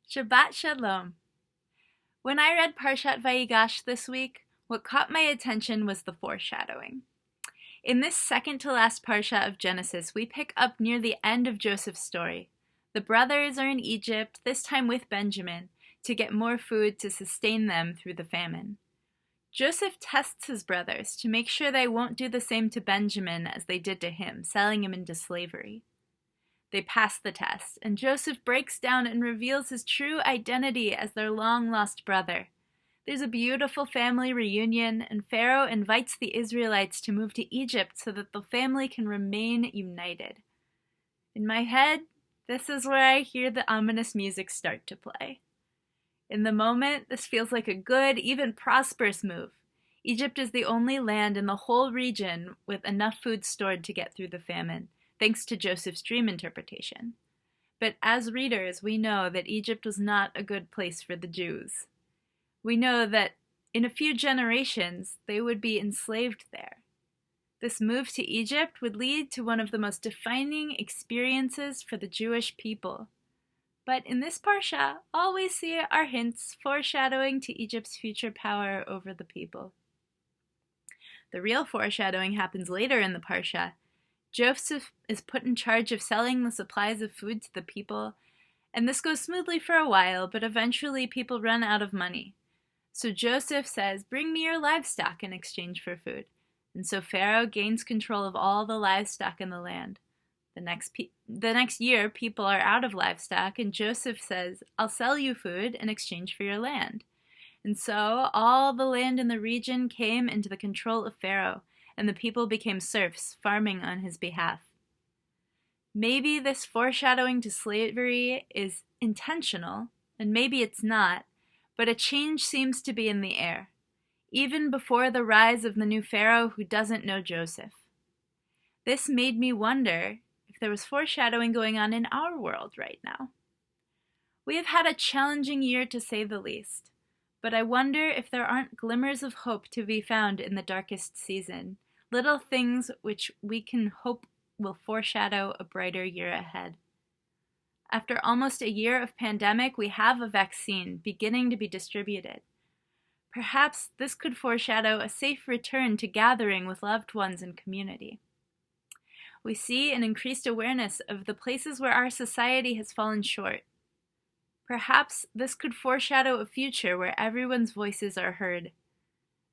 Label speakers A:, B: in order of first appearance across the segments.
A: Shabbat Shalom. When I read Parshat Vayigash this week, what caught my attention was the foreshadowing. In this second to last Parsha of Genesis, we pick up near the end of Joseph's story. The brothers are in Egypt, this time with Benjamin, to get more food to sustain them through the famine. Joseph tests his brothers to make sure they won't do the same to Benjamin as they did to him, selling him into slavery. They pass the test, and Joseph breaks down and reveals his true identity as their long-lost brother. There's a beautiful family reunion, and Pharaoh invites the Israelites to move to Egypt so that the family can remain united. In my head, this is where I hear the ominous music start to play. In the moment, this feels like a good, even prosperous move. Egypt is the only land in the whole region with enough food stored to get through the famine, thanks to Joseph's dream interpretation. But as readers, we know that Egypt was not a good place for the Jews. We know that in a few generations, they would be enslaved there. This move to Egypt would lead to one of the most defining experiences for the Jewish people. But in this Parsha, all we see are hints foreshadowing to Egypt's future power over the people. The real foreshadowing happens later in the Parsha. Joseph is put in charge of selling the supplies of food to the people, and this goes smoothly for a while, but eventually people run out of money. So Joseph says, "Bring me your livestock in exchange for food." And so Pharaoh gains control of all the livestock in the land. The next year, people are out of livestock, and Joseph says, "I'll sell you food in exchange for your land." And so all the land in the region came into the control of Pharaoh, and the people became serfs, farming on his behalf. Maybe this foreshadowing to slavery is intentional, and maybe it's not, but a change seems to be in the air, even before the rise of the new Pharaoh who doesn't know Joseph. This made me wonder if there was foreshadowing going on in our world right now. We have had a challenging year to say the least, but I wonder if there aren't glimmers of hope to be found in the darkest season, little things which we can hope will foreshadow a brighter year ahead. After almost a year of pandemic, we have a vaccine beginning to be distributed. Perhaps this could foreshadow a safe return to gathering with loved ones and community. We see an increased awareness of the places where our society has fallen short. Perhaps this could foreshadow a future where everyone's voices are heard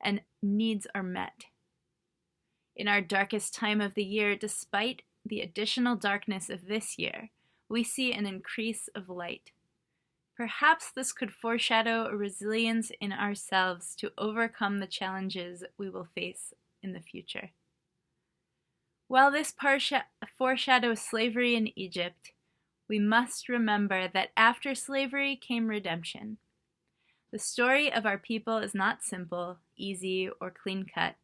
A: and needs are met. In our darkest time of the year, despite the additional darkness of this year, we see an increase of light. Perhaps this could foreshadow a resilience in ourselves to overcome the challenges we will face in the future. While this Parsha foreshadows slavery in Egypt, we must remember that after slavery came redemption. The story of our people is not simple, easy, or clean-cut,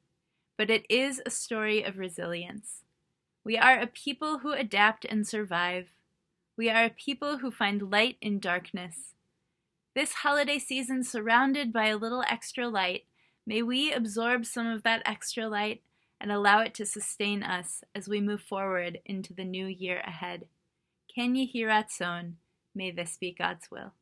A: but it is a story of resilience. We are a people who adapt and survive. We are a people who find light in darkness. This holiday season, surrounded by a little extra light, may we absorb some of that extra light and allow it to sustain us as we move forward into the new year ahead. Ken Yehi Ratzon, may this be God's will.